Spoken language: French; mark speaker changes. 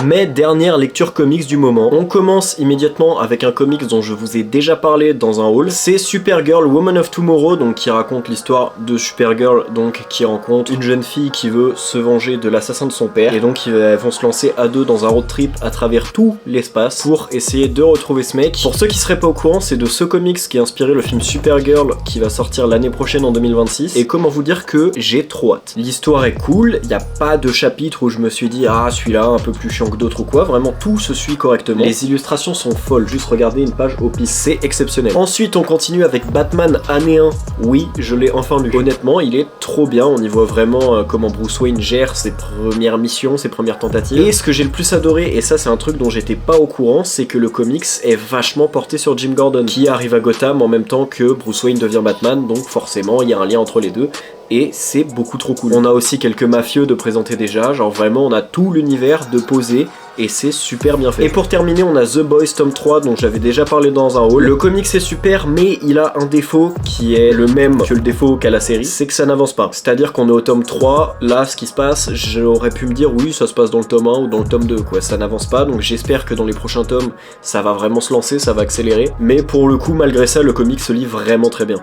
Speaker 1: Mes dernières lectures comics du moment. On commence immédiatement avec un comics dont je vous ai déjà parlé dans un haul. C'est Supergirl Woman of Tomorrow, donc qui raconte l'histoire de Supergirl, donc qui rencontre une jeune fille qui veut se venger de l'assassin de son père. Et donc ils vont se lancer à deux dans un road trip à travers tout l'espace pour essayer de retrouver ce mec. Pour ceux qui seraient pas au courant, c'est de ce comics qui a inspiré le film Supergirl qui va sortir l'année prochaine en 2026. Et comment vous dire que j'ai trop hâte. L'histoire est cool, il n'y a pas de chapitre où je me suis dit ah celui-là un peu plus chiant que d'autres ou quoi, vraiment tout se suit correctement. Les illustrations sont folles, juste regardez une page au pif, c'est exceptionnel. Ensuite on continue avec Batman année 1, oui je l'ai enfin lu. Honnêtement il est trop bien, on y voit vraiment comment Bruce Wayne gère ses premières missions, ses premières tentatives. Et ce que j'ai le plus adoré, et ça c'est un truc dont j'étais pas au courant, c'est que le comics est vachement porté sur Jim Gordon, qui arrive à Gotham en même temps que Bruce Wayne devient Batman, donc forcément il y a un lien entre les deux. Et c'est beaucoup trop cool. On a aussi quelques mafieux de présenter déjà, genre vraiment on a tout l'univers de poser et c'est super bien fait. Et pour terminer on a The Boys tome 3 dont j'avais déjà parlé dans un haul. Le comic c'est super mais il a un défaut qui est le même que le défaut qu'a la série, c'est que ça n'avance pas. C'est-à-dire qu'on est au tome 3, là ce qui se passe, j'aurais pu me dire oui ça se passe dans le tome 1 ou dans le tome 2 quoi, ça n'avance pas, donc j'espère que dans les prochains tomes ça va vraiment se lancer, ça va accélérer. Mais pour le coup malgré ça le comic se lit vraiment très bien.